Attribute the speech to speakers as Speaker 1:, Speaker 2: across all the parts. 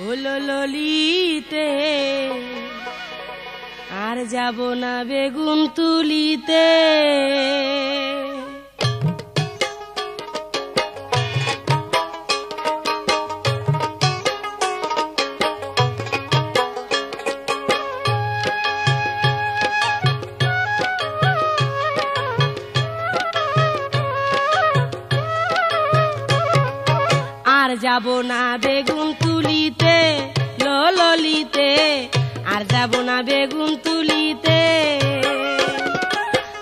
Speaker 1: হলো ললিতে আর যাব না বেগুন তুলিতে। আর যাব না বেগুন তুলিতে ললিতে, আর যাব না বেগুন তুলিতে।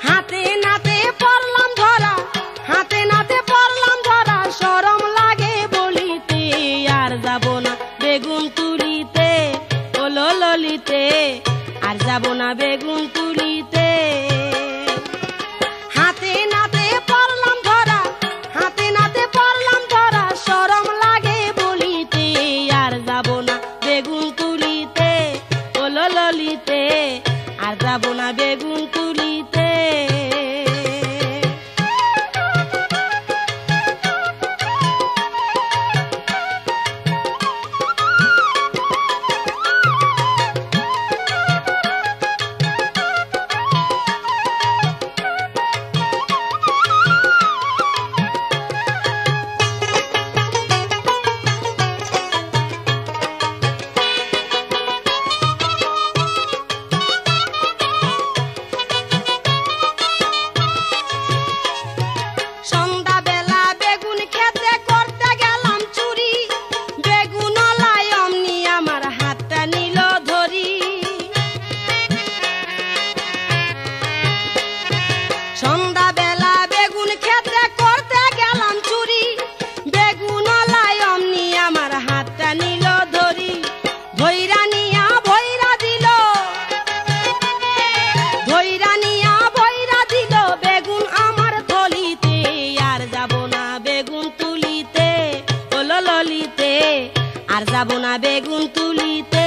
Speaker 1: হাতে নাতে পড়লাম ধরা, হাতে নাতে পড়লাম ধরা, শরম লাগে বলিতে। আর যাব না বেগুন তুলিতে ললিতে, আর যাব না বেগুন তুলিতে। হাতে নাতে পড়লাম ধরা, হাতে নাতে পড়লাম ধরা, শরম লাগে বলিতে। আর যাব না বেগুন তুলিতে ললিতে, আর যাব না বেগুন তুলিতে। সন্ধ্যাবেলা বেগুন ক্ষেতে করতে গেলাম চুরি, বেগুন লাই অমনি আমার হাতটা নিল ধরি। ধইরা নিয়া ভইরা দিল, ধইরা নিয়া ভইরা দিল বেগুন আমার থলিতে। আর যাব না বেগুন তুলিতে ললিতে, আর যাব না বেগুন তুলিতে।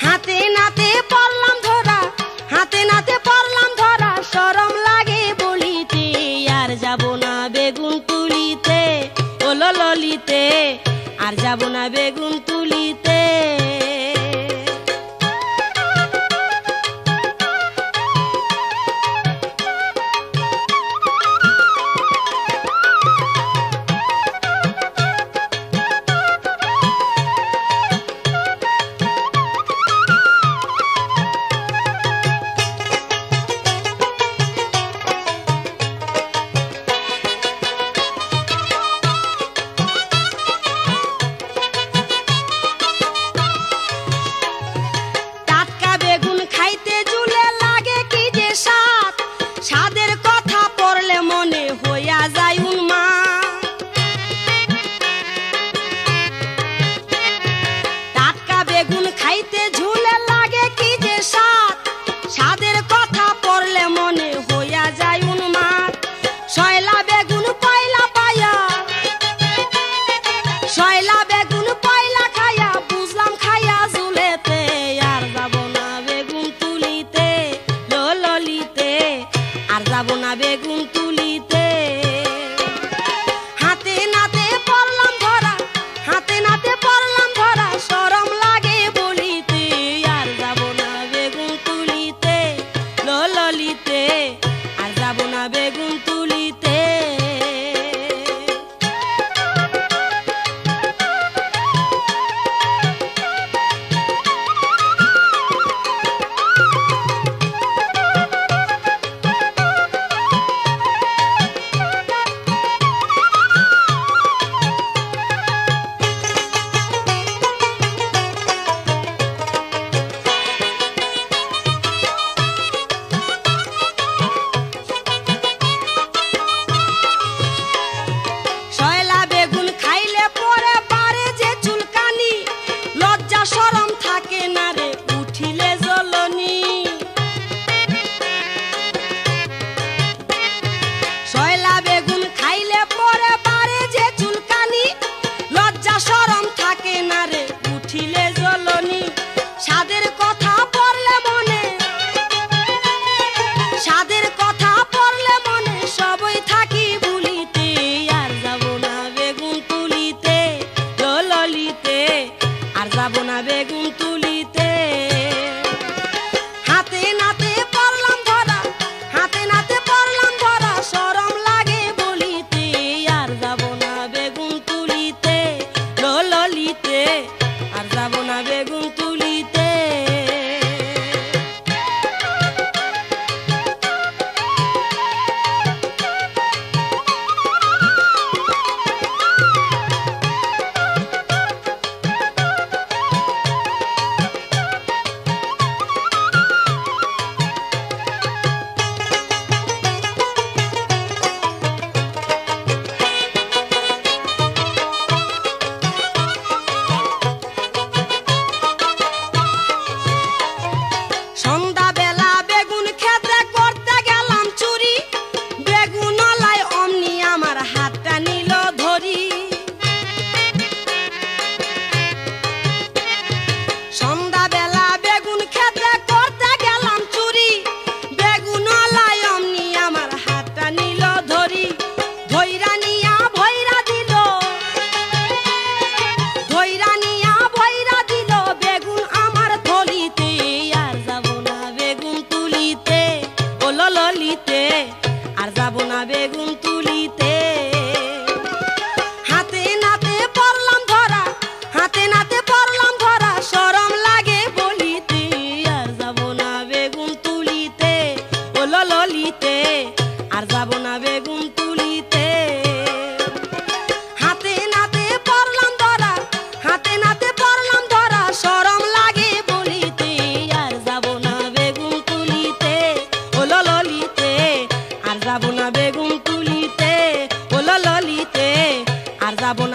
Speaker 1: হাতে নাতে পড়লাম ধরা, হাতে নাতে পড়লাম ধরা, শরম লাগে বলিতে। আর যাব না বেগুন তুলিতে ললিতে, আর যাব না বেগুন তুলিতে।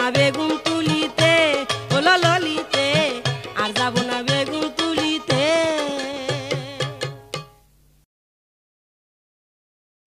Speaker 1: না বেগুন তুলিতে।